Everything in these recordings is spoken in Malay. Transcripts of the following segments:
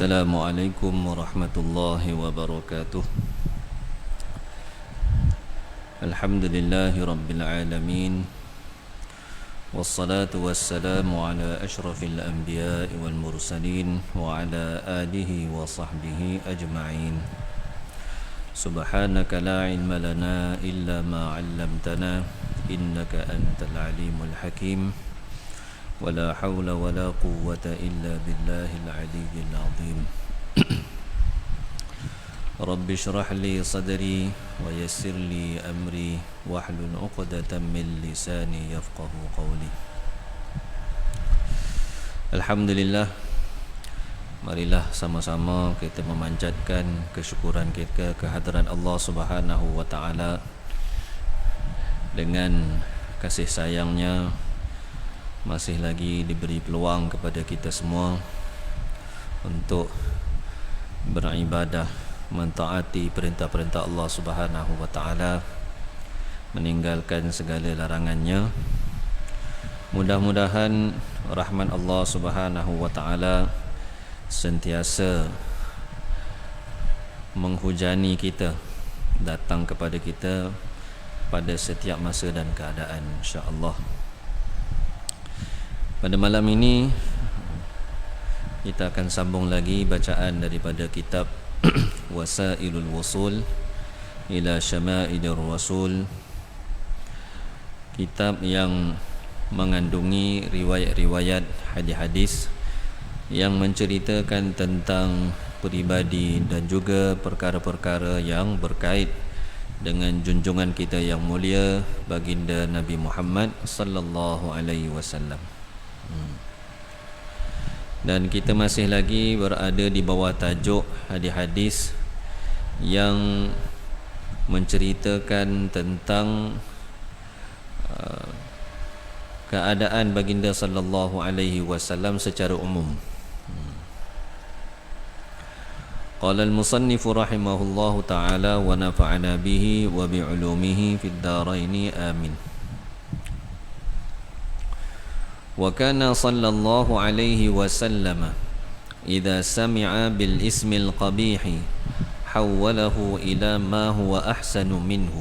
Assalamualaikum warahmatullahi wabarakatuh. Alhamdulillahi rabbil alamin. Wassalatu wassalamu ala ashrafil anbiya'i wal mursalin wa ala alihi wa sahbihi ajma'in. Subhanaka la ilma lana illa ma 'allamtana innaka antal alimul hakim. ولا حول ولا قوة إلا بالله العلي العظيم. رب اشرح لي صدري ويسر لي أمري واحلل عقدة من لساني يفقه قولي. Alhamdulillah, marilah sama-sama kita memanjatkan kesyukuran kita kehadiran Allah Subhanahu wa taala. Dengan kasih sayangnya masih lagi diberi peluang kepada kita semua untuk beribadah, mentaati perintah-perintah Allah Subhanahu wa taala, meninggalkan segala larangannya. Mudah-mudahan rahmat Allah Subhanahu wa taala sentiasa menghujani kita, datang kepada kita pada setiap masa dan keadaan, insya-Allah. Pada malam ini kita akan sambung lagi bacaan daripada kitab Wasailul Wusul ila Syama'ilir Rasul, kitab yang mengandungi riwayat-riwayat hadis-hadis yang menceritakan tentang peribadi dan juga perkara-perkara yang berkait dengan junjungan kita yang mulia, baginda Nabi Muhammad sallallahu alaihi wasallam. Dan kita masih lagi berada di bawah tajuk hadis-hadis yang menceritakan tentang keadaan baginda sallallahu alaihi wasallam secara umum. Qala al-musannif rahimahullahu ta'ala wa nafa'ana bihi wa bi'ulumihi fid dharain amin. وكان صلى الله عليه وسلم إذا سمع بالاسم القبيح حوله إلى ما هو أحسن منه.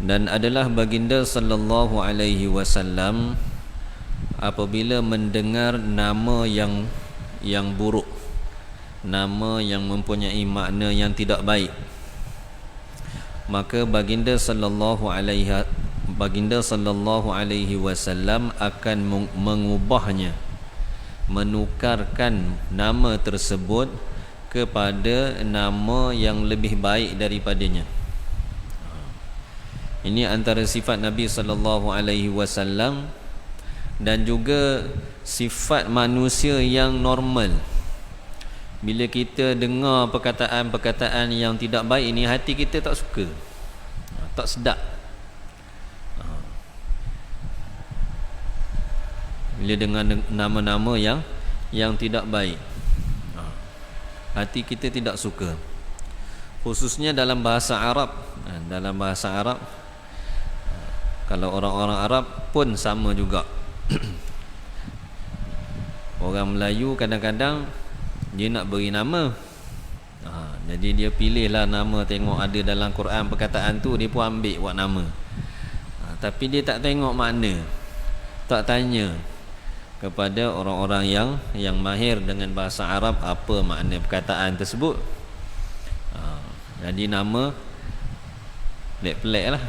Dan adalah baginda sallallahu alaihi wasallam apabila mendengar nama yang buruk, nama yang mempunyai makna yang tidak baik, maka baginda sallallahu alaihi wasallam akan mengubahnya, menukarkan nama tersebut kepada nama yang lebih baik daripadanya. Ini antara sifat Nabi sallallahu alaihi wasallam dan juga sifat manusia yang normal. Bila kita dengar perkataan-perkataan yang tidak baik ini, hati kita tak suka, tak sedap. Bila dengar nama-nama yang tidak baik, hati kita tidak suka. Khususnya dalam bahasa Arab. Dalam bahasa Arab, kalau orang-orang Arab pun sama juga. Orang Melayu kadang-kadang dia nak beri nama, jadi dia pilihlah nama, tengok ada dalam Quran perkataan tu, dia pun ambil buat nama. Tapi dia tak tengok makna, tak tanya kepada orang-orang yang mahir dengan bahasa Arab apa makna perkataan tersebut. Jadi nama pelik-pelik lah.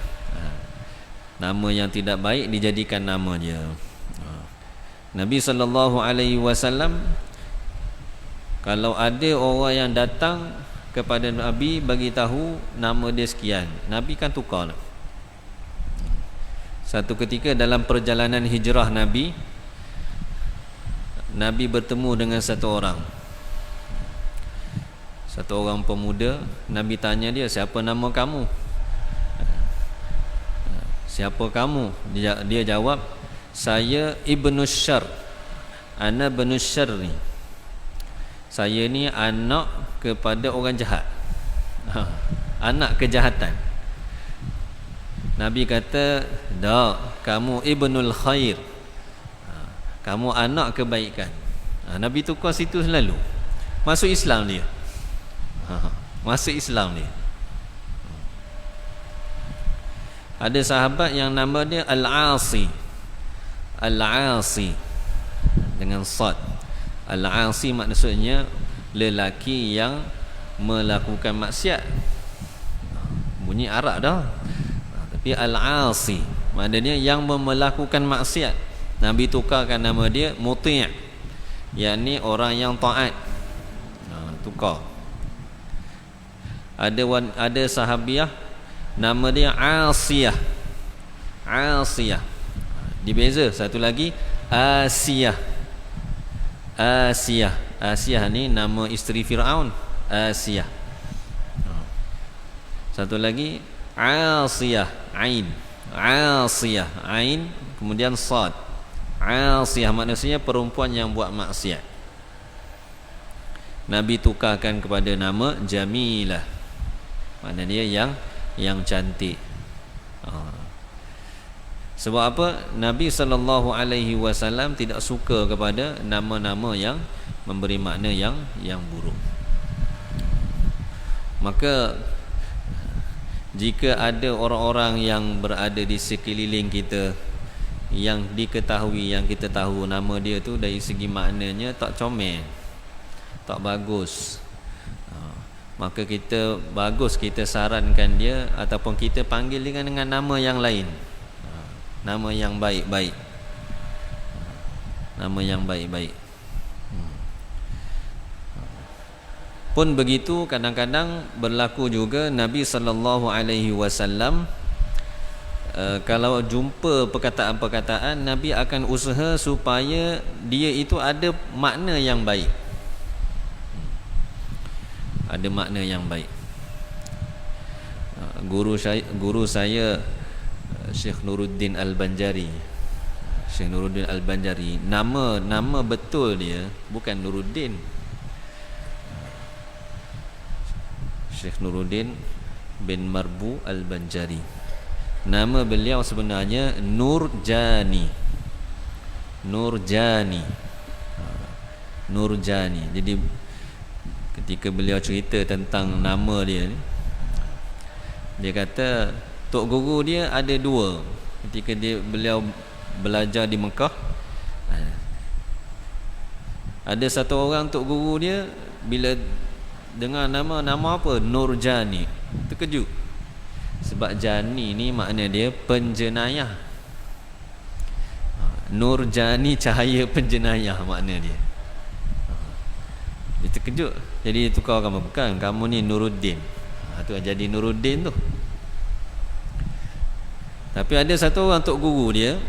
Nama yang tidak baik dijadikan nama dia. Nabi sallallahu alaihi wasallam, kalau ada orang yang datang kepada Nabi bagi tahu nama dia sekian, Nabi kan tukar. Satu ketika dalam perjalanan hijrah Nabi bertemu dengan satu orang pemuda. Nabi tanya dia, siapa nama kamu? Siapa kamu? Dia jawab, saya Ibnu Syarr. Ana Ibnu Syarr ni. Saya ni anak kepada orang jahat. Anak kejahatan. Nabi kata, "Dak, kamu ibnul khair." Kamu anak kebaikan. Nabi tukar situ selalu. Masuk Islam dia. Masuk Islam dia. Ada sahabat yang nama dia Al-Asi. Al-Asi dengan sad. Al-Asi maksudnya lelaki yang melakukan maksiat. Bunyi Arab dah. Tapi Al-Asi maknanya yang melakukan maksiat. Nabi tukarkan nama dia Muti', yakni orang yang taat. Tukar. Ada sahabiah nama dia Asiyah. Asiyah. Dibeza satu lagi Asiyah. Asiyah. Asiyah ni nama isteri Firaun. Asiyah. Satu lagi Asiyah, Ain. Asiyah, Ain, kemudian Sad. Asiyah maksudnya perempuan yang buat maksiat. Nabi tukarkan kepada nama Jamilah. Maknanya dia yang cantik. Sebab apa? Nabi SAW tidak suka kepada nama-nama yang memberi makna yang buruk. Maka jika ada orang-orang yang berada di sekeliling kita yang diketahui, yang kita tahu nama dia tu dari segi maknanya tak comel, tak bagus, maka kita sarankan dia ataupun kita panggil dengan nama yang lain, nama yang baik-baik, nama yang baik-baik. Pun begitu, kadang-kadang berlaku juga Nabi SAW kalau jumpa perkataan-perkataan, Nabi akan usaha supaya dia itu ada makna yang baik. Ada makna yang baik. Guru saya Syekh Nuruddin Al-Banjari. Syekh Nuruddin Al-Banjari, nama betul dia bukan Nuruddin. Syekh Nuruddin bin Marbu Al-Banjari. Nama beliau sebenarnya Nurjani. Nurjani. Nurjani. Jadi ketika beliau cerita tentang nama dia ni, dia kata tok guru dia ada dua. Ketika beliau belajar di Mekah, ada satu orang tok guru dia bila dengar nama apa? Nurjani. Terkejut. Sebab Jani ni makna dia penjenayah. Nurjani, cahaya penjenayah makna dia. Dia terkejut. Jadi tukar kamu, bukan, kamu ni Nuruddin. Tu jadi Nuruddin tu. Tapi ada satu orang tok guru dia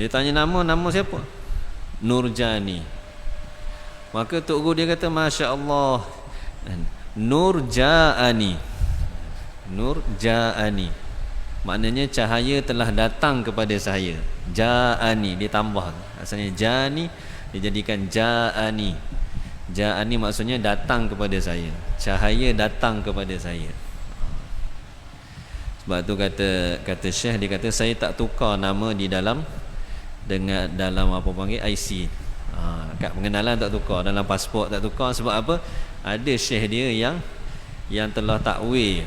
tanya nama siapa? Nurjani. Maka tok guru dia kata, Masya Allah, Nurja'ani. Nurja'ani maknanya cahaya telah datang kepada saya. Ja'ani ditambah, asalnya Jani dijadikan Ja'ani. Ja'ani maksudnya datang kepada saya, cahaya datang kepada saya. Sebab tu kata Syekh, dia kata saya tak tukar nama di dalam apa panggil IC. Kad pengenalan tak tukar, dalam pasport tak tukar. Sebab apa? Ada syekh dia yang telah takwil,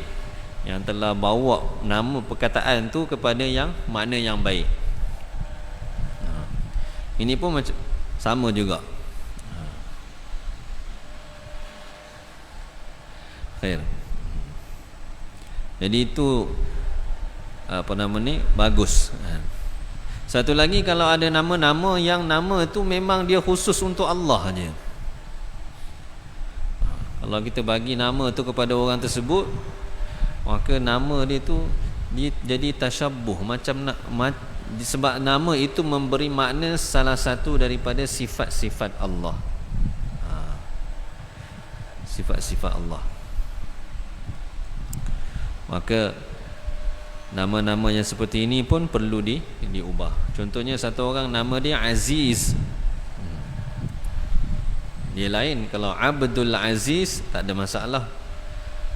yang telah bawa nama perkataan tu kepada yang makna yang baik. Ini pun macam sama juga. Khair. Jadi itu apa nama ni, bagus. Satu lagi, kalau ada nama-nama yang nama tu memang dia khusus untuk Allah je. Kalau kita bagi nama tu kepada orang tersebut, maka nama dia tu dia jadi tasyabbuh, sebab nama itu memberi makna salah satu daripada sifat-sifat Allah. Sifat-sifat Allah. Maka nama-nama yang seperti ini pun perlu diubah. Contohnya satu orang nama dia Aziz, dia lain. Kalau Abdul Aziz tak ada masalah,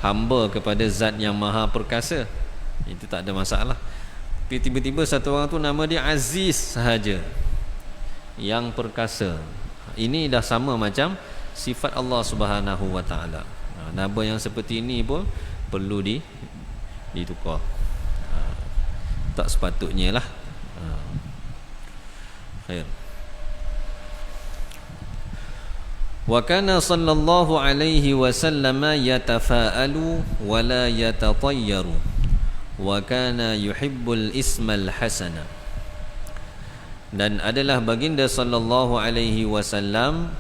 hamba kepada zat yang maha perkasa, itu tak ada masalah. Tapi tiba-tiba satu orang tu nama dia Aziz sahaja, yang perkasa. Ini dah sama macam sifat Allah Subhanahu wa taala. Nama yang seperti ini pun perlu ditukar. Tak sepatutnya lah. Khair. Wa kana sallallahu alaihi wasallam yatafa'alu wa la yatatayyaru wa kana yuhibbul ismal hasana. Dan adalah baginda sallallahu alaihi wasallam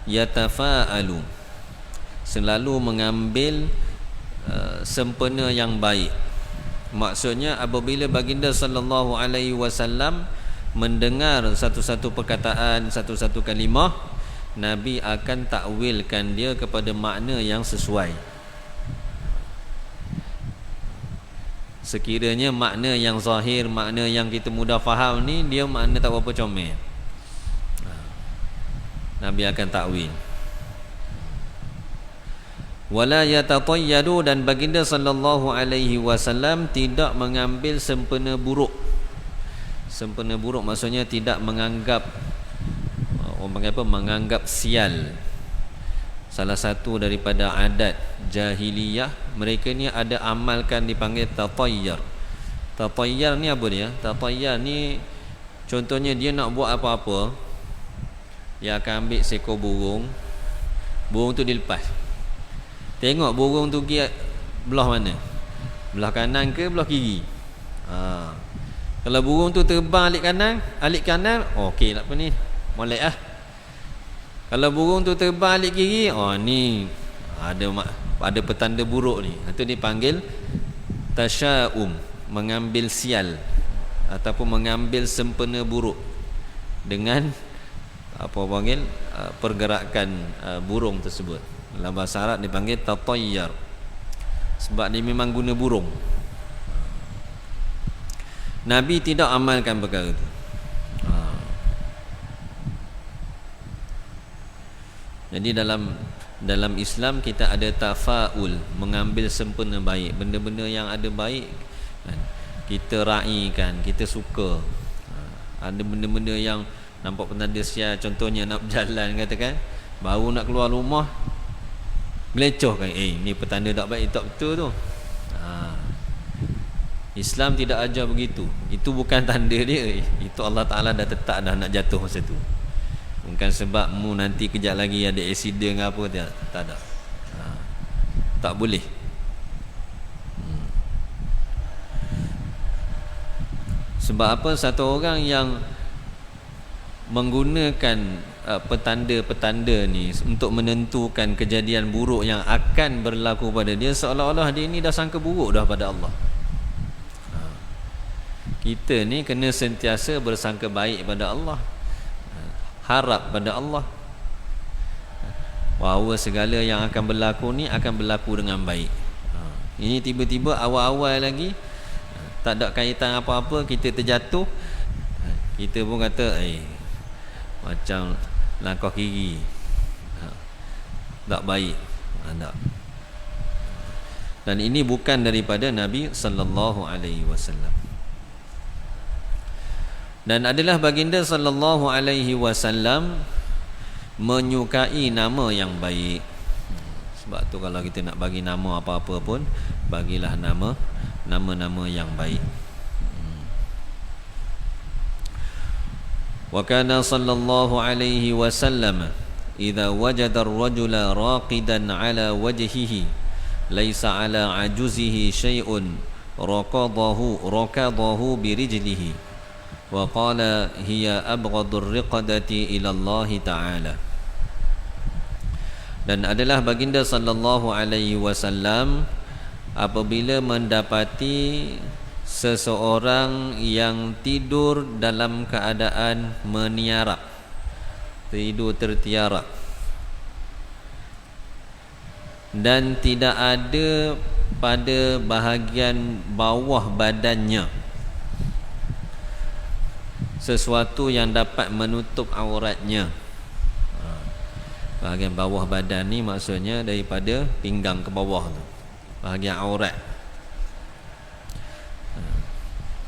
yatafa'alu, selalu mengambil sempena yang baik. Maksudnya apabila baginda sallallahu alaihi wasallam mendengar satu-satu perkataan, satu-satu kalimah, Nabi akan takwilkan dia kepada makna yang sesuai. Sekiranya makna yang zahir, makna yang kita mudah faham ni, dia makna tak berapa comel, Nabi akan takwil. Wala yatatayyadu, dan baginda sallallahu alaihi wasallam tidak mengambil sempena buruk. Sempena buruk maksudnya tidak menganggap, orang panggil apa, menganggap sial. Salah satu daripada adat jahiliyah mereka ni ada amalkan dipanggil tatayyar. Tatayyar ni apa dia? Tatayyar ni contohnya dia nak buat apa-apa, dia akan ambil seekor burung. Burung tu dilepas. Tengok burung tu pergi belah mana? Belah kanan ke belah kiri? Kalau burung tu terbang alik kanan, okey tak apa ni, molek lah. Kalau burung tu terbang alik kiri, ni ada petanda buruk ni. Itu dipanggil tasya'um, mengambil sial ataupun mengambil sempena buruk dengan apa panggil pergerakan burung tersebut. Dalam bahasa Arab dipanggil tatayyar, sebab dia memang guna burung. Nabi tidak amalkan perkara itu. Jadi dalam Islam kita ada tafa'ul, mengambil sempena baik. Benda-benda yang ada baik kan, kita raikan, kita suka. Ada benda-benda yang nampak petanda sial, contohnya nak berjalan katakan, baru nak keluar rumah gelecoh kan, ni petanda tak baik, tak betul tu. Islam tidak ajar begitu. Itu bukan tanda dia, itu Allah Ta'ala dah tetap dah nak jatuh masa tu. Bukan sebab mu nanti kejap lagi ada accident ke apa, tak ada. Tak boleh. Sebab apa? Satu orang yang menggunakan petanda-petanda ni untuk menentukan kejadian buruk yang akan berlaku pada dia, seolah-olah dia ni dah sangka buruk dah pada Allah. Kita ni kena sentiasa bersangka baik pada Allah, harap pada Allah bahawa segala yang akan berlaku ni akan berlaku dengan baik. Ini tiba-tiba awal-awal lagi tak ada kaitan apa-apa, kita terjatuh, kita pun kata macam langkah kiri, tak baik, tak. Dan ini bukan daripada Nabi sallallahu alaihi wasallam. Dan adalah baginda sallallahu alaihi wasallam menyukai nama yang baik. Sebab tu kalau kita nak bagi nama apa-apa pun, bagilah nama-nama yang baik. Wa kana sallallahu alaihi wasallam idza wajada ar-rajula raqidan ala wajhihi laisa ala ajuzihi syai'un raqadahu bi rijlihi wa qala hiya abghadur riqadati ila Allah ta'ala. Dan adalah baginda sallallahu alaihi wasallam apabila mendapati seseorang yang tidur dalam keadaan meniarap, tidur tertiarap, dan tidak ada pada bahagian bawah badannya sesuatu yang dapat menutup auratnya. Bahagian bawah badan ni maksudnya daripada pinggang ke bawah tu, bahagian aurat.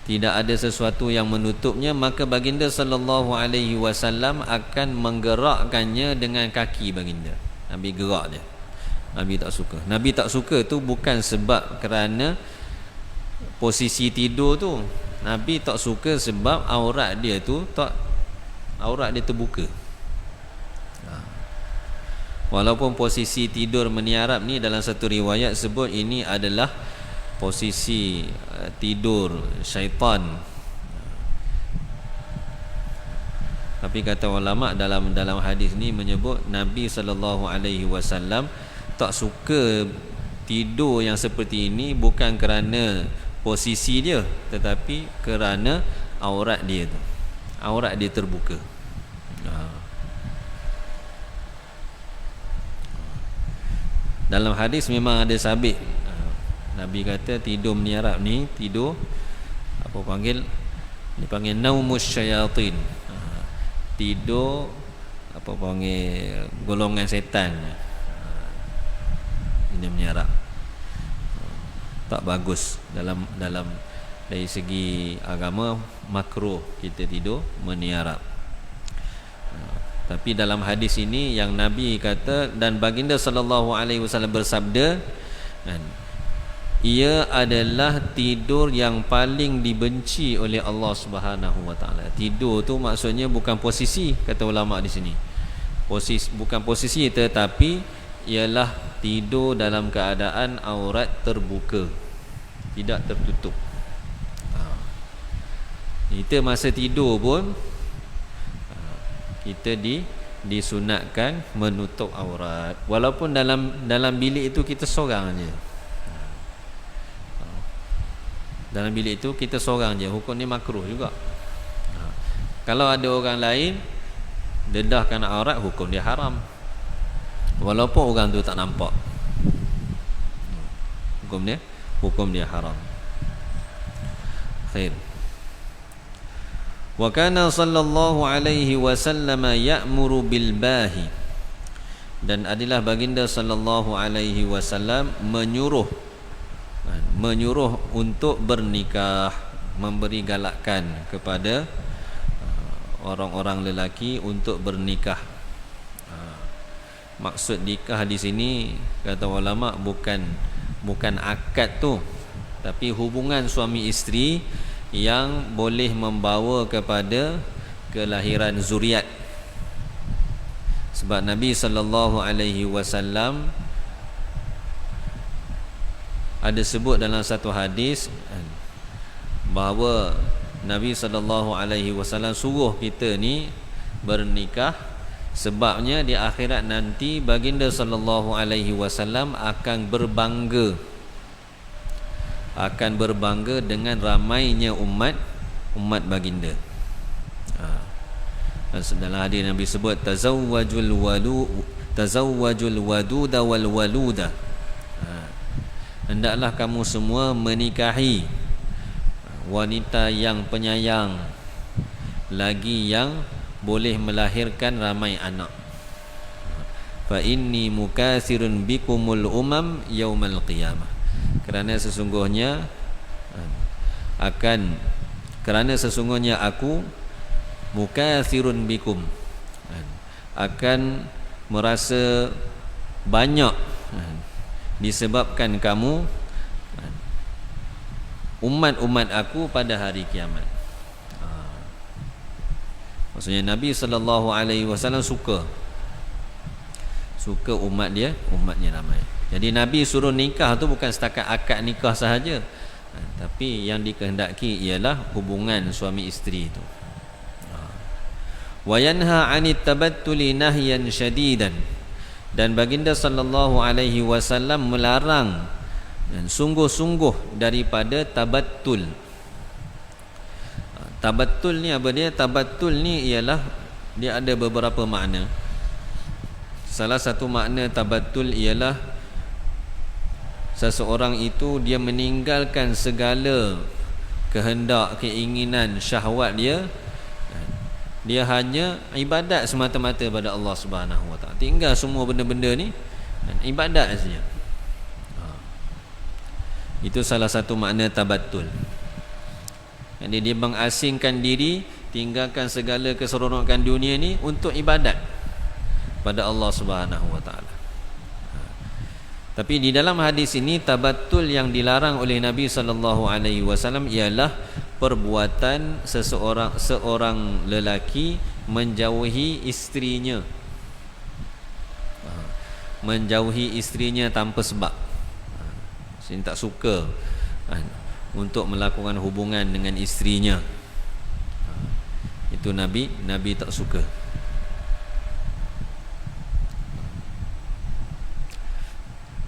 tidak ada sesuatu yang menutupnya, maka baginda sallallahu alaihi wasallam akan menggerakkannya dengan kaki baginda. Nabi gerak dia. Nabi tak suka. Nabi tak suka tu bukan sebab kerana posisi tidur tu. Nabi tak suka sebab aurat dia terbuka. Walaupun posisi tidur meniarap ni dalam satu riwayat sebut ini adalah posisi tidur syaitan, tapi kata ulama dalam hadis ni menyebut Nabi SAW tak suka tidur yang seperti ini bukan kerana posisi dia, tetapi kerana aurat dia terbuka. Dalam hadis memang ada sabit. Nabi kata tidur meniarap ni tidur dipanggil naumus syayatin. Tidur golongan setan. Ini meniarap. Tak bagus dalam dari segi agama, makruh kita tidur meniarap. Tapi dalam hadis ini yang Nabi kata, dan baginda sallallahu alaihi wasallam bersabda, ia adalah tidur yang paling dibenci oleh Allah Subhanahu wa taala. Tidur tu maksudnya bukan posisi, kata ulama di sini. Bukan posisi, tetapi ialah tidur dalam keadaan aurat terbuka, tidak tertutup. Kita masa tidur pun kita disunatkan menutup aurat, walaupun dalam bilik itu kita seorang je. Dalam bilik itu kita seorang je, hukum ni makruh juga. Kalau ada orang lain dedahkan aurat, hukum dia haram, walaupun orang tu tak nampak. Hukum dia haram. Khair. Wa kana sallallahu alaihi wasallam ya'muru bil bahi, dan adalah baginda sallallahu alaihi wasallam menyuruh untuk bernikah, memberi galakkan kepada orang-orang lelaki untuk bernikah. Maksud nikah di sini kata ulama bukan akad tu, tapi hubungan suami isteri yang boleh membawa kepada kelahiran zuriat. Sebab Nabi sallallahu alaihi wasallam ada sebut dalam satu hadis bahawa Nabi sallallahu alaihi wasallam suruh kita ni bernikah, sebabnya di akhirat nanti baginda sallallahu alaihi wasallam akan berbangga dengan ramainya umat baginda. Dalam hadis Nabi sebut tazawwajul waduda wal waluda. Hendaklah kamu semua menikahi wanita yang penyayang, lagi yang boleh melahirkan ramai anak. Fa inni mukatsirun bikumul umam yaumal qiyamah. Kerana sesungguhnya aku mukatsirun bikum, akan merasa banyak disebabkan kamu umat-umat aku pada hari kiamat. Maksudnya Nabi sallallahu alaihi wasallam suka umatnya ramai. Jadi Nabi suruh nikah tu bukan setakat akad nikah sahaja, tapi yang dikehendaki ialah hubungan suami isteri itu. Wa yanha 'anit tabattuli nahyan syadidan, dan baginda sallallahu alaihi wasallam melarang dan sungguh-sungguh daripada tabattul. Tabattul ni apa dia? Tabattul ni ialah dia ada beberapa makna. Salah satu makna tabattul ialah seseorang itu dia meninggalkan segala kehendak, keinginan, syahwat dia. Dia hanya ibadat semata-mata pada Allah Subhanahu Wa Taala. Tinggal semua benda-benda ni dan ibadat saja. Itu salah satu makna tabattul. Jadi dia mengasingkan diri, tinggalkan segala keseronokan dunia ni untuk ibadat pada Allah Subhanahu wa taala. Tapi di dalam hadis ini tabattul yang dilarang oleh Nabi sallallahu alaihi wasallam ialah perbuatan seorang lelaki menjauhi isterinya. Menjauhi isterinya tanpa sebab. Saya tak suka untuk melakukan hubungan dengan isterinya. Itu Nabi tak suka.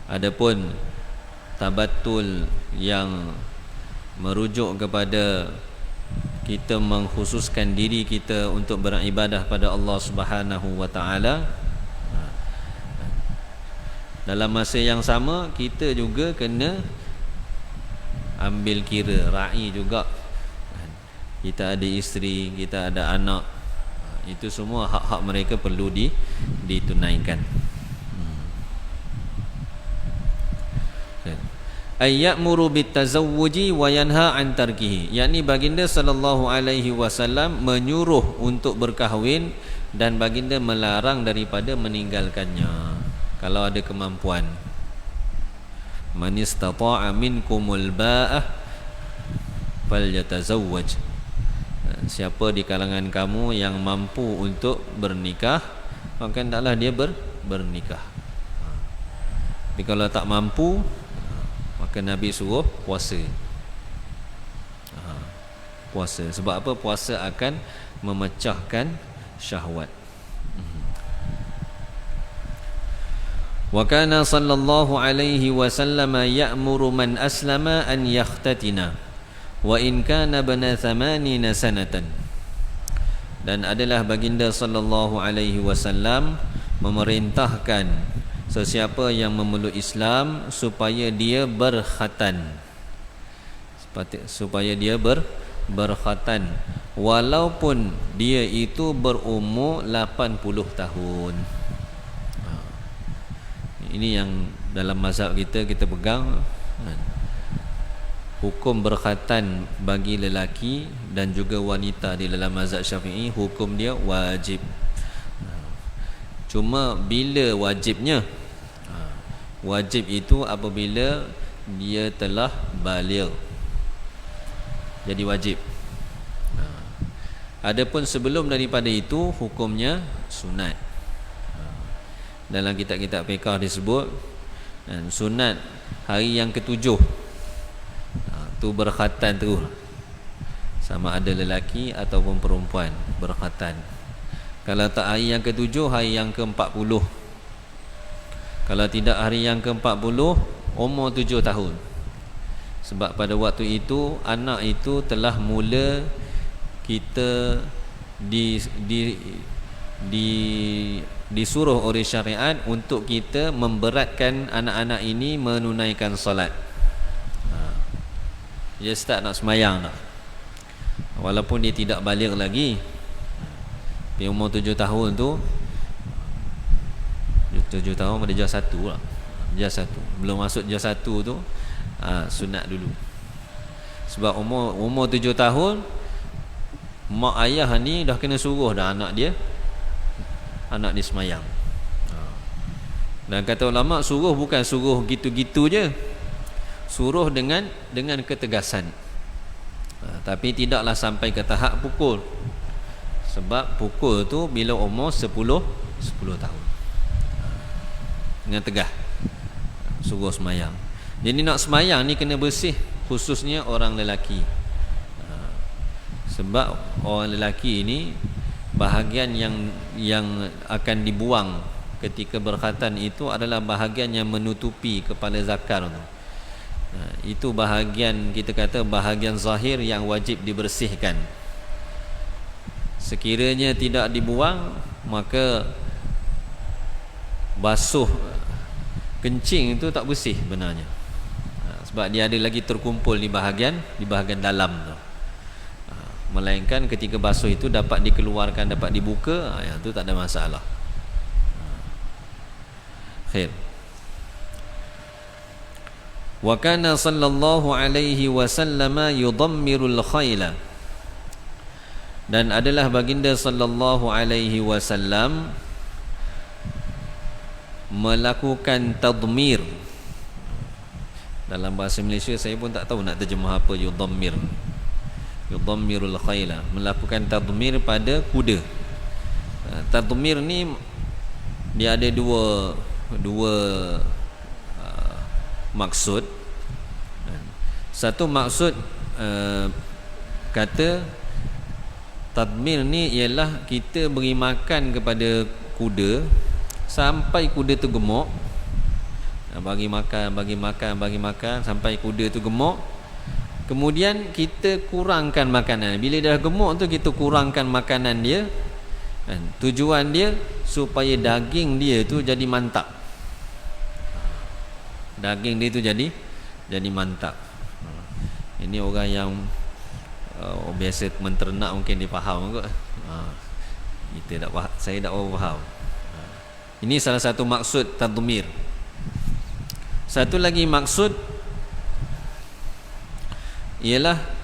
Adapun tabattul yang merujuk kepada kita mengkhususkan diri kita untuk beribadah pada Allah Subhanahu wa taala, dalam masa yang sama kita juga kena ambil kira, ra'i juga. Kita ada isteri, kita ada anak, itu semua hak-hak mereka perlu ditunaikan. Ayyamuru bitazawwuji wa yanha an tarkihi, yakni baginda sallallahu alaihi wasallam menyuruh untuk berkahwin dan baginda melarang daripada meninggalkannya kalau ada kemampuan. Man istata'a minkumul ba'ah falyatazawwaj, siapa di kalangan kamu yang mampu untuk bernikah, maka hendaklah dia bernikah. Tapi kalau tak mampu, maka Nabi suruh puasa. Puasa. Sebab apa? Puasa akan memecahkan syahwat. Wa kana sallallahu alaihi wasallam ya'muru man aslama an yakhtatina wa in kana bana 80 sanatan. Dan adalah baginda sallallahu alaihi wasallam memerintahkan sesiapa yang memeluk Islam supaya dia berkhatan, supaya dia berkhatan walaupun dia itu berumur 80 tahun. Ini yang dalam mazhab kita pegang. Hukum berkhatan bagi lelaki dan juga wanita di dalam mazhab Syafi'i, hukum dia wajib. Cuma bila wajibnya? Wajib itu apabila dia telah baligh, jadi wajib. Adapun sebelum daripada itu hukumnya sunat. Dalam kitab-kitab fiqh disebut sunat hari yang ketujuh, tu berkhatan tu, sama ada lelaki ataupun perempuan berkhatan. Kalau tak hari yang ketujuh, hari yang ke-40. Kalau tidak hari yang ke-40, umur 7 tahun. Sebab pada waktu itu anak itu telah mula kita disuruh oleh syariat untuk kita memberatkan anak-anak ini menunaikan solat. Dia start nak semayang dah, walaupun dia tidak baligh lagi. Di umur 7 tahun tu, 7 tahun pada jas 1 lah. Jas 1 belum masuk jas 1 tu sunat dulu. Sebab umur 7 tahun mak ayah ni dah kena suruh dah anak dia semayang. Dan kata ulama, suruh bukan suruh gitu-gitu je, suruh dengan ketegasan. Tapi tidaklah sampai ke tahap pukul. Sebab pukul tu bila umur 10 tahun, dengan tegah suruh semayang. Jadi nak semayang ni kena bersih, khususnya orang lelaki. Sebab orang lelaki ini bahagian yang akan dibuang ketika berkhatan itu adalah bahagian yang menutupi kepala zakar tu. Itu bahagian, kita kata bahagian zahir yang wajib dibersihkan. Sekiranya tidak dibuang, maka basuh kencing itu tak bersih benarnya. Sebab dia ada lagi terkumpul di bahagian dalam tu. Melainkan ketika basuh itu dapat dikeluarkan, dapat dibuka, yang tu tak ada masalah. Khair. Wa kana sallallahu alaihi wasallam yudammirul khayla Dan adalah baginda sallallahu alaihi wasallam melakukan tadmir. Dalam bahasa Malaysia saya pun tak tahu nak terjemah apa yudammir. Yudammirul khayla, melakukan tadmir pada kuda. Tadmir ni dia ada dua maksud. Satu maksud kata tadmir ni ialah kita beri makan kepada kuda sampai kuda tu gemuk. Bagi makan sampai kuda tu gemuk. Kemudian kita kurangkan makanan. Bila dah gemuk tu kita kurangkan makanan dia. Tujuan dia supaya daging dia tu jadi mantap. Daging dia tu jadi mantap. Ini orang yang biasa menternak mungkin dia faham kot. Kita tak faham, saya tak faham. Ini salah satu maksud tadmir. Satu lagi maksud ialah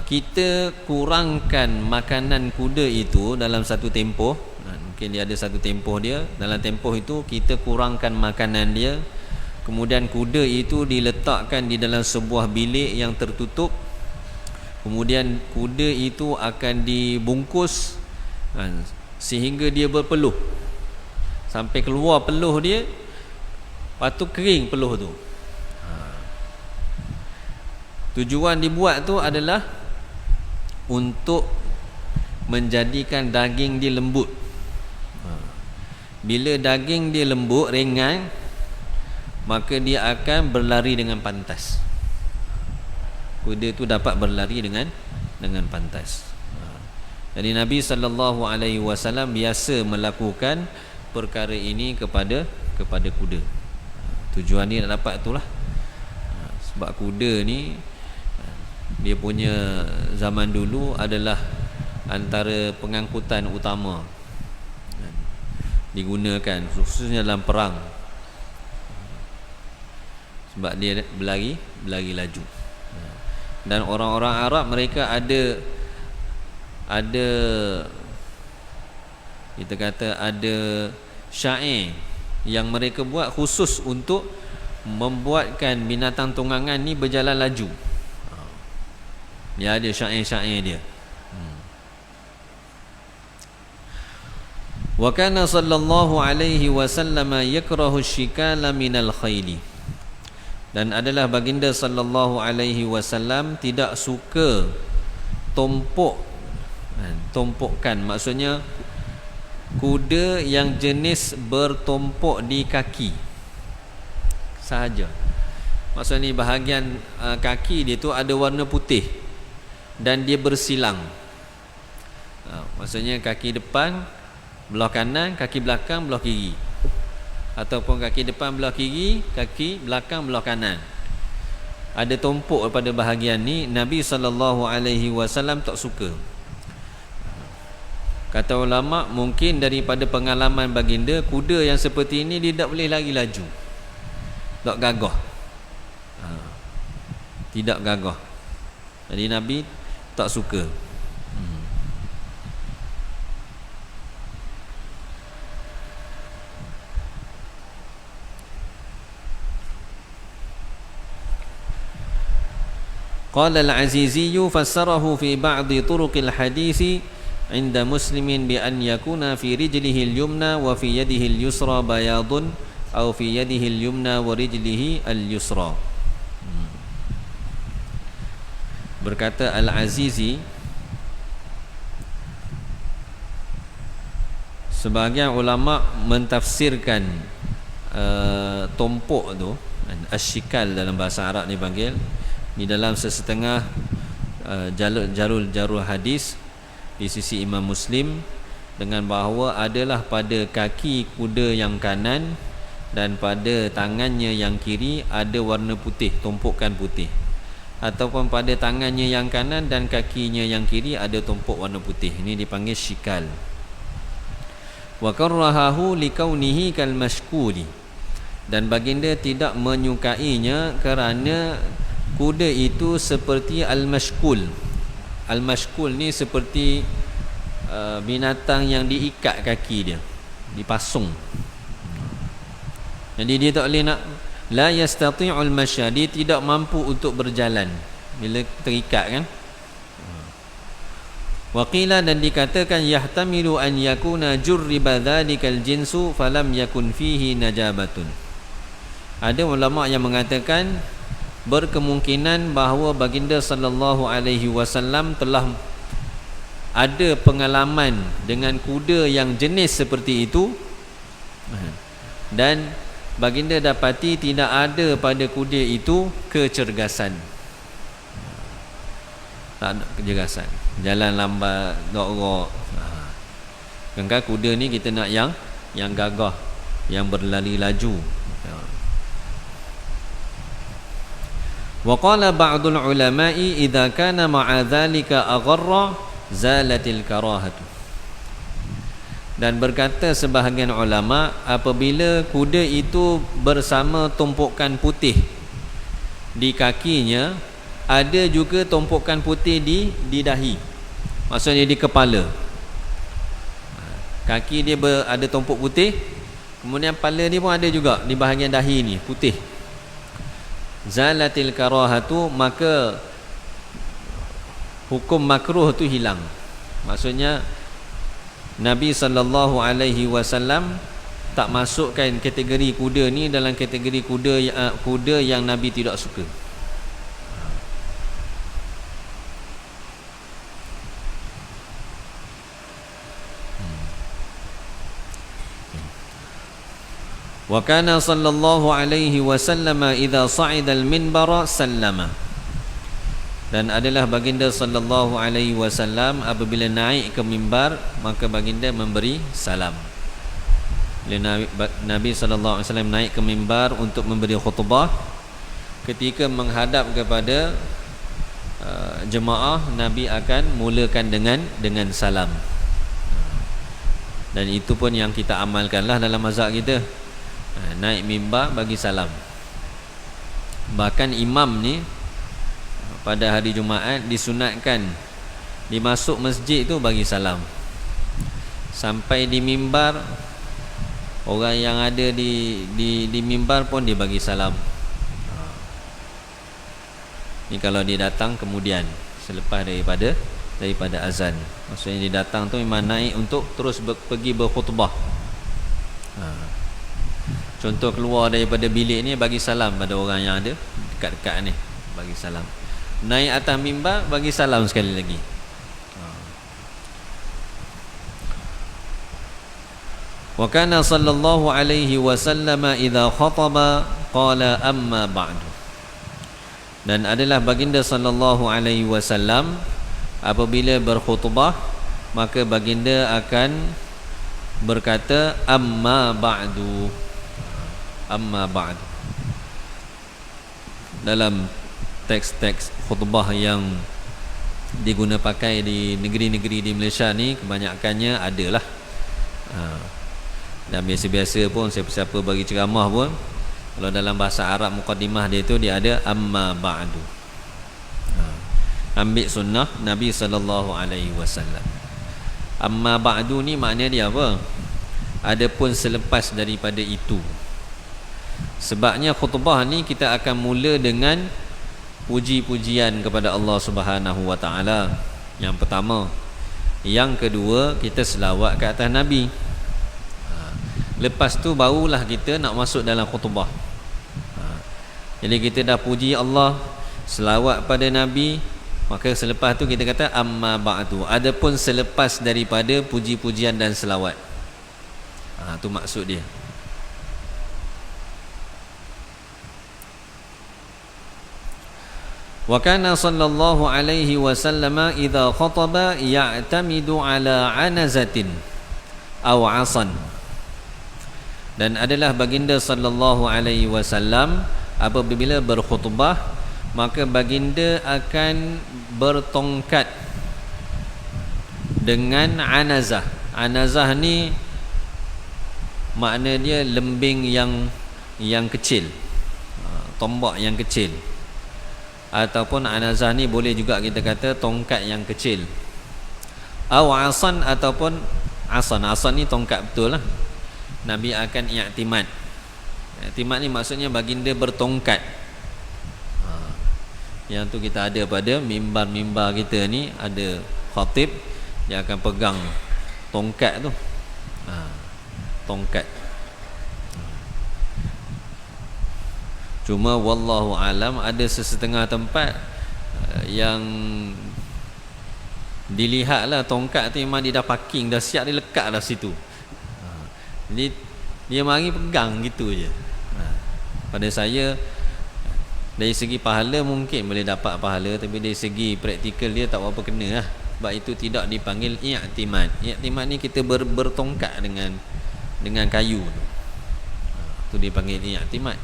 kita kurangkan makanan kuda itu dalam satu tempoh. Mungkin dia ada satu tempoh dia. Dalam tempoh itu kita kurangkan makanan dia. Kemudian kuda itu diletakkan di dalam sebuah bilik yang tertutup. Kemudian kuda itu akan dibungkus sehingga dia berpeluh. Sampai keluar peluh dia, lepas tu kering peluh tu. Tujuan dibuat tu adalah untuk menjadikan daging dia lembut. Bila daging dia lembut, ringan, maka dia akan berlari dengan pantas. Kuda tu dapat berlari dengan pantas. Jadi Nabi SAW biasa melakukan perkara ini kepada kuda. Tujuan dia nak dapat itulah. Sebab kuda ni dia punya zaman dulu adalah antara pengangkutan utama digunakan khususnya dalam perang. Sebab dia berlari laju. Dan orang-orang Arab mereka ada kita kata ada syair yang mereka buat khusus untuk membuatkan binatang tunggangan ni berjalan laju. Dia ada syair-syair dia. Wa kana sallallahu alaihi wasallam yakrahu syikala minal khayli. Dan adalah baginda sallallahu alaihi wasallam tidak suka tumpukan, maksudnya kuda yang jenis bertumpuk di kaki sahaja. Maksudnya bahagian kaki dia tu ada warna putih dan dia bersilang. Maksudnya kaki depan belah kanan, kaki belakang belah kiri, ataupun kaki depan belah kiri, kaki belakang belah kanan. Ada tumpuk pada bahagian ni. Nabi SAW tak suka. Kata ulama, mungkin daripada pengalaman baginda, kuda yang seperti ini dia tak boleh lari laju, tak gagah. Tidak gagah. Jadi Nabi tak suka. Qala al-Azizi fassarahu fi ba'd turuq al-hadis 'inda Muslimin bi an yakuna fi rijlihi al-yumna wa fi yadihi al-yusra bayadun aw fi yadihi al-yumna wa rijlihi al-yusra. Berkata Al-Azizi, sebahagian ulama mentafsirkan tumpuk tu, asyikal dalam bahasa Arab dipanggil, di dalam sesetengah jalur hadis di sisi Imam Muslim, dengan bahawa adalah pada kaki kuda yang kanan dan pada tangannya yang kiri ada warna putih, tumpukan putih, ataupun pada tangannya yang kanan dan kakinya yang kiri ada tumpuk warna putih. Ini dipanggil syikal. Wa karrahahu likaunihi kal mashkuli. Dan baginda tidak menyukainya kerana kuda itu seperti al-mashkul. Al-mashkul ni seperti binatang yang diikat kaki dia, dipasung. Jadi dia tak boleh nak, la yastati'ul masya, dia tidak mampu untuk berjalan bila terikat kan. Waqila, dan dikatakan yahtamilu an yakuna jurriba dhalikal jinsu falam yakun fihi najabatun. Ada ulama yang mengatakan berkemungkinan bahawa baginda sallallahu alaihi wasallam telah ada pengalaman dengan kuda yang jenis seperti itu, dan baginda dapati tidak ada pada kuda itu kecergasan. Tak ada kecergasan, jalan lambat, dok-dok. Kan kuda ni kita nak yang gagah, yang berlari laju. Wa qala ba'dul ulama'i idza kana ma'a dhalika agharra zalatil karahatu. Dan berkata sebahagian ulama, apabila kuda itu bersama tumpukan putih di kakinya, ada juga tumpukan putih di dahi, maksudnya di kepala. Kaki dia ada tumpuk putih, kemudian kepala dia pun ada juga di bahagian dahi ni putih. Zalatil karahatu, maka hukum makruh tu hilang. Maksudnya Nabi sallallahu alaihi wasallam tak masukkan kategori kuda ni dalam kategori kuda yang Nabi tidak suka. Wa kana sallallahu alaihi wasallam idza sa'ida al-minbara sallama. Dan adalah baginda sallallahu alaihi wasallam apabila naik ke mimbar, maka baginda memberi salam. Bila Nabi sallallahu alaihi wasallam naik ke mimbar untuk memberi khutbah, ketika menghadap kepada jemaah, Nabi akan mulakan dengan salam. Dan itu pun yang kita amalkanlah dalam mazhab kita. Naik mimbar bagi salam. Bahkan imam ni pada hari Jumaat disunatkan dimasuk masjid tu bagi salam. Sampai di mimbar, orang yang ada di mimbar pun dia bagi salam. Ni kalau dia datang kemudian selepas daripada azan. Maksudnya dia datang tu memang naik untuk terus pergi berkhutbah. Contoh keluar daripada bilik ni bagi salam pada orang yang ada dekat-dekat ni, bagi salam. Naik atas mimbar bagi salam sekali lagi. Wa kana sallallahu alaihi wasallam idza khataba qala amma ba'du. Dan adalah baginda sallallahu alaihi wasallam apabila berkhutbah, maka baginda akan berkata amma ba'du. Amma ba'd. Dalam teks-teks khutbah yang diguna pakai di negeri-negeri di Malaysia ni, kebanyakannya adalah dan biasa-biasa pun siapa-siapa bagi ceramah pun, kalau dalam bahasa Arab muqaddimah dia tu dia ada amma ba'du. Ambil sunnah Nabi sallallahu alaihi wasallam. Amma ba'du ni maknanya dia apa? Adapun selepas daripada itu. Sebabnya khutbah ni kita akan mula dengan puji-pujian kepada Allah Subhanahu wa taala. Yang pertama. Yang kedua, kita selawat ke atas Nabi. Lepas tu barulah kita nak masuk dalam khutbah. Jadi kita dah puji Allah, selawat pada Nabi, maka selepas tu kita kata amma ba'du. Adapun selepas daripada puji-pujian dan selawat. Tu maksud dia. Wa kana sallallahu alaihi wasallam idza khataba ya'tamidu ala anazatin aw 'asan. Dan adalah baginda sallallahu alaihi wasallam apabila berkhutbah, maka baginda akan bertongkat dengan anazah. Anazah ni makna dia lembing yang kecil, tombak yang kecil. ataupun anazah ni boleh juga kita kata tongkat yang kecil. Aw asan, ataupun asan ni tongkat betul lah. Nabi akan i'timad. I'timad ni maksudnya baginda bertongkat. Yang tu kita ada pada mimbar-mimbar kita ni, ada khatib, dia akan pegang tongkat tu. Tongkat. Cuma wallahu alam, ada sesetengah tempat yang dilihatlah tongkat tu memang dia dah parking, dah siap, dia lekat dah situ. Jadi dia mari pegang gitu je. Pada saya, dari segi pahala mungkin boleh dapat pahala, tapi dari segi praktikal dia tak apa kena lah. Sebab itu tidak dipanggil i'timad. I'timad ni kita bertongkat dengan kayu tu. Tu dipanggil i'timad.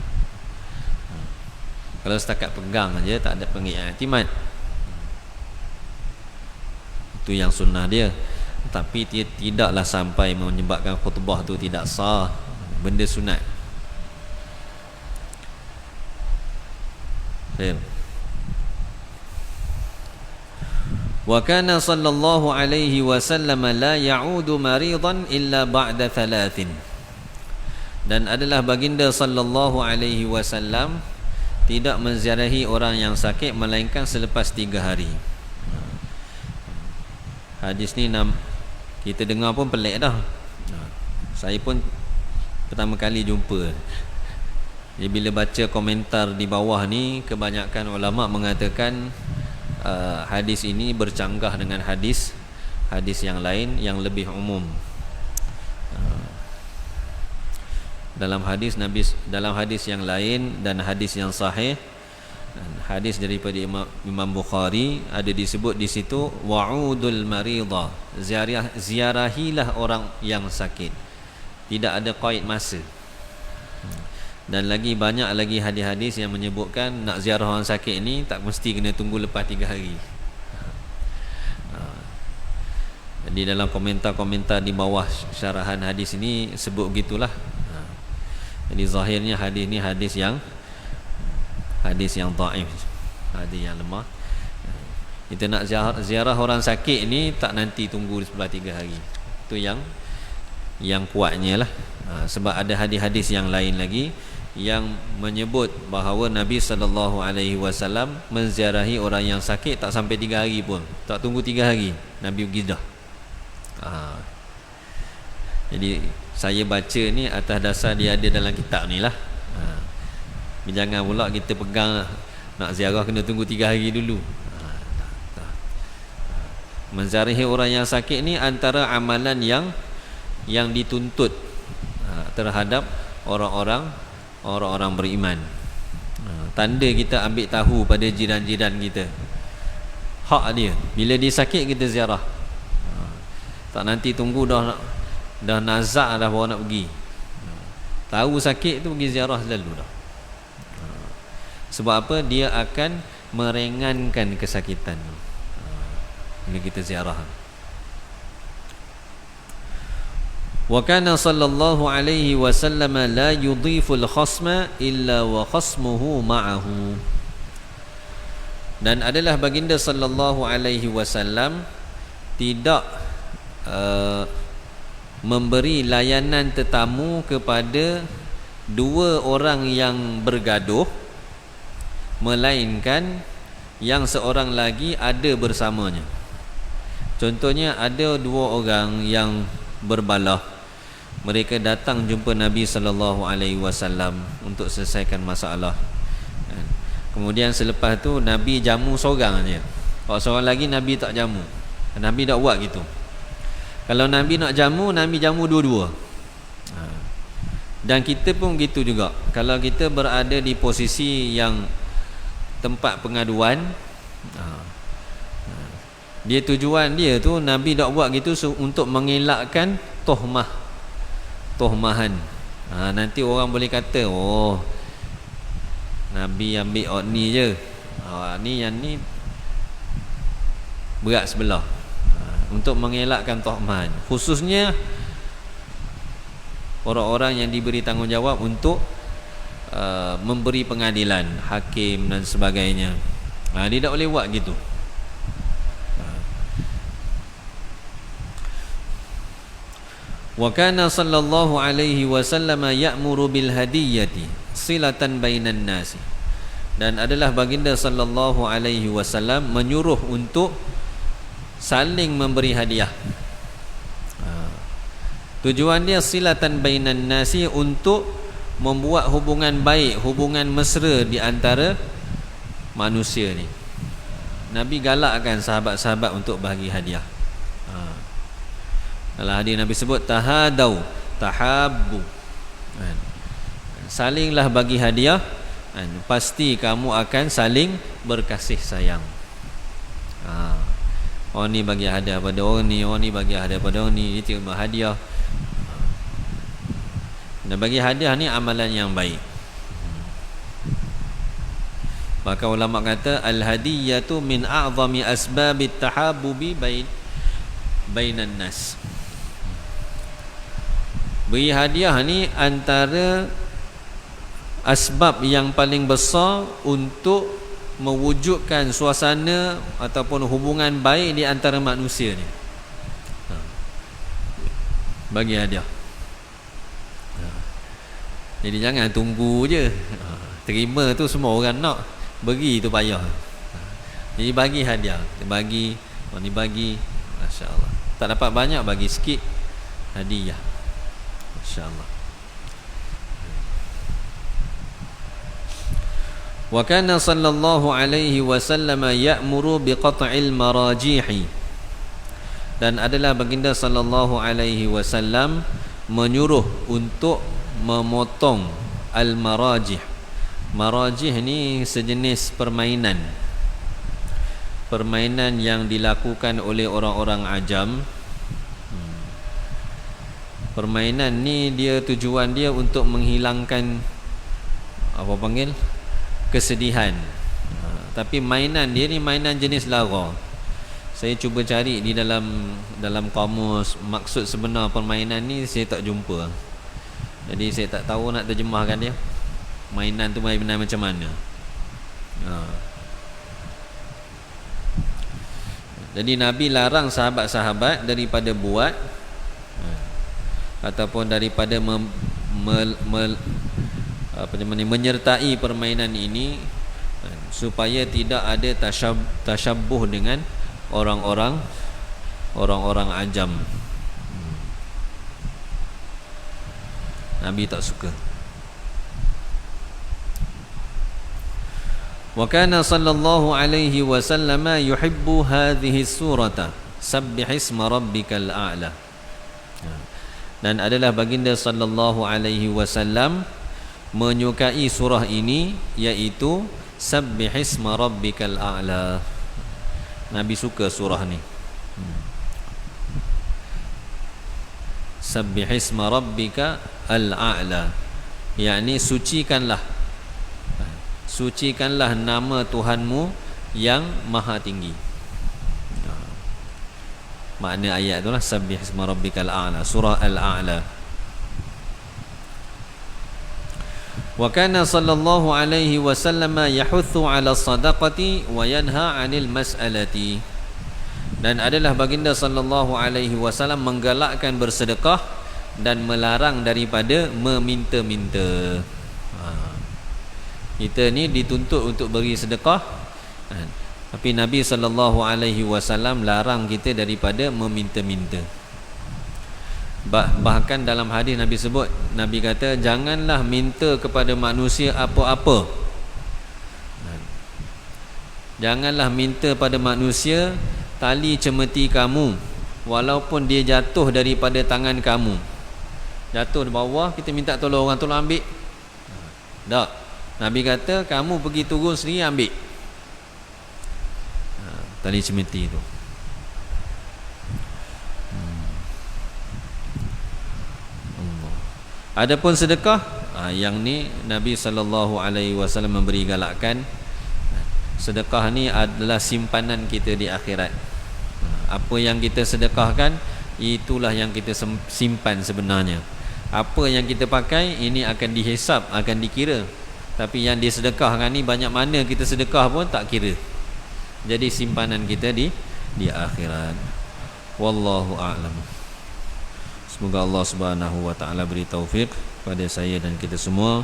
Kalau setakat pegang aja tak ada panggil i'timad. Itu yang sunnah dia. Tapi dia tidaklah sampai menyebabkan khutbah tu tidak sah, benda sunat. Wa kana sallallahu alaihi wasallam la ya'udu maridan illa ba'da thalathin. Dan adalah baginda sallallahu alaihi wasallam tidak menziarahi orang yang sakit melainkan selepas 3 hari. Hadis ni kita dengar pun pelik dah. Saya pun pertama kali jumpa. Jadi bila baca komentar di bawah ni, kebanyakan ulama mengatakan hadis ini bercanggah dengan hadis yang lain yang lebih umum. Dalam hadis yang lain dan hadis yang sahih, hadis daripada Imam Bukhari, ada disebut di situ wa'udul marida, ziarahilah orang yang sakit. Tidak ada qaid masa. Dan lagi banyak lagi hadis-hadis yang menyebutkan nak ziarah orang sakit ni tak mesti kena tunggu lepas 3 hari. Jadi dalam komentar-komentar di bawah syarahan hadis ini sebut begitulah. Jadi zahirnya hadis ni hadis yang dhaif, hadis yang lemah. Kita nak ziarah orang sakit ni tak nanti tunggu sebelah 3 hari. Itu yang kuatnya lah. Sebab ada hadis-hadis yang lain lagi yang menyebut bahawa Nabi SAW menziarahi orang yang sakit tak sampai 3 hari pun, tak tunggu 3 hari Nabi pergi dah. Jadi saya baca ni atas dasar dia ada dalam kitab ni lah. Jangan pula kita pegang nak ziarah kena tunggu 3 hari dulu. Menziarahi orang yang sakit ni antara amalan yang dituntut terhadap orang-orang beriman. Tanda kita ambil tahu pada jiran-jiran kita, hak dia, bila dia sakit kita ziarah. Tak nanti tunggu dah nazak dah baru nak pergi. Tahu sakit tu pergi ziarah selalu dah. Sebab apa? Dia akan meringankan kesakitan bila kita ziarah. Wa kana sallallahu alaihi wasallam la yudhiful khasma illa wa khasmuhu ma'ahu. Dan adalah baginda sallallahu alaihi wasallam tidak memberi layanan tetamu kepada 2 orang yang bergaduh, melainkan yang seorang lagi ada bersamanya. Contohnya ada 2 orang yang berbalah, mereka datang jumpa Nabi SAW untuk selesaikan masalah. Kemudian selepas tu Nabi jamu seorang aja. Kalau seorang lagi Nabi tak jamu. Nabi tak buat gitu. Kalau Nabi nak jamu, Nabi jamu 2-2. Dan kita pun gitu juga. Kalau kita berada di posisi yang tempat pengaduan, dia tujuan dia tu Nabi tak buat gitu untuk mengelakkan tohmahan. Nanti orang boleh kata, oh Nabi ambil ni je, ni yang ni berat sebelah. Untuk mengelakkan tohmahan, khususnya orang-orang yang diberi tanggungjawab untuk memberi pengadilan, hakim dan sebagainya. Dia tak boleh buat gitu. Wa kana sallallahu alaihi wasallam ya'muru bil hadiyati silatan bainan nasi. Dan adalah baginda sallallahu alaihi wasallam menyuruh untuk saling memberi hadiah. Tujuan dia silatan bainan nasi, untuk membuat hubungan baik, hubungan mesra di antara manusia ni. Nabi galakkan sahabat-sahabat untuk bagi hadiah. Dalam hadis Nabi sebut tahadau tahabbu, salinglah bagi hadiah, pasti kamu akan saling berkasih sayang. Orang ni bagi hadiah pada orang ni bagi hadiah pada orang ni, dia terima hadiah. Dan bagi hadiah ni amalan yang baik. Maka ulama kata al-hadiyatu min a'zami asbabit tahabbubi bainan nas. Beri hadiah ni antara asbab yang paling besar untuk mewujudkan suasana ataupun hubungan baik di antara manusia ni. Bagi hadiah. Jadi jangan tunggu je. Terima tu semua orang nak, beri tu payah. Jadi bagi hadiah, bagi, orang ni bagi, masya-Allah. Tak dapat banyak, bagi sikit hadiah. Masya-Allah. Wa kana sallallahu alaihi wasallam ya'muru biqat'il marajihi. Dan adalah baginda sallallahu alaihi wasallam menyuruh untuk memotong al-marajih. Marajih ni sejenis permainan yang dilakukan oleh orang-orang ajam. Permainan ni dia tujuan dia untuk menghilangkan kesedihan. Tapi mainan dia ni mainan jenis lara. Saya cuba cari di dalam kamus maksud sebenar permainan ni, saya tak jumpa. Jadi saya tak tahu nak terjemahkan dia. Mainan tu mainan macam mana. Jadi Nabi larang sahabat-sahabat daripada buat ataupun daripada menyertai permainan ini, supaya tidak ada tasyabbuh dengan orang-orang ajam. Nabi tak suka. Wa kana sallallahu alaihi wasallam yuhibbu hadhihi surata sabbih isma rabbikal a'la. Dan adalah baginda sallallahu alaihi wasallam menyukai surah ini, iaitu sabbih isma rabbikal a'la. Nabi suka surah ni. Sabbih isma rabbika al-a'la, yakni sucikanlah nama Tuhanmu yang maha tinggi. Makna ayat itulah sabbih isma rabbikal a'la, surah al-a'la. Wa kana sallallahu alaihi wasallam yahuthu 'ala sadaqati wa yanha 'anil mas'alati. Dan adalah baginda sallallahu alaihi wasallam menggalakkan bersedekah dan melarang daripada meminta-minta. Kita ni dituntut untuk beri sedekah, tapi Nabi sallallahu alaihi wasallam larang kita daripada meminta-minta. Bahkan dalam hadis Nabi sebut, Nabi kata janganlah minta kepada manusia apa-apa. Janganlah minta pada manusia tali cemeti kamu, walaupun dia jatuh daripada tangan kamu. Jatuh di bawah, kita minta tolong orang, tolong ambil. Tak. Nabi kata kamu pergi turun sendiri ambil tali cemeti itu. Adapun sedekah, yang ni Nabi sallallahu alaihi wasallam memberi galakkan. Sedekah ni adalah simpanan kita di akhirat. Apa yang kita sedekahkan, itulah yang kita simpan sebenarnya. Apa yang kita pakai, ini akan dihisap, akan dikira. Tapi yang disedekahkan ni, banyak mana kita sedekah pun tak kira. jadi simpanan kita di akhirat. Wallahu a'lam. Semoga Allah Subhanahu wa taala beri taufik pada saya dan kita semua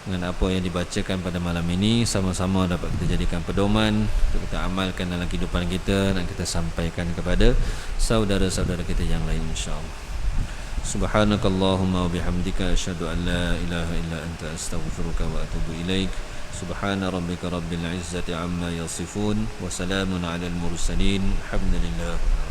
dengan apa yang dibacakan pada malam ini, sama-sama dapat kita jadikan pedoman untuk kita amalkan dalam kehidupan kita dan kita sampaikan kepada saudara-saudara kita yang lain, insya-Allah. Subhanakallahumma wa bihamdika asyhadu an la ilaha illa anta astaghfiruka wa atubu ilaik. Subhana rabbika rabbil izzati amma yasifun wa salamun alal mursalin. Alhamdulillah.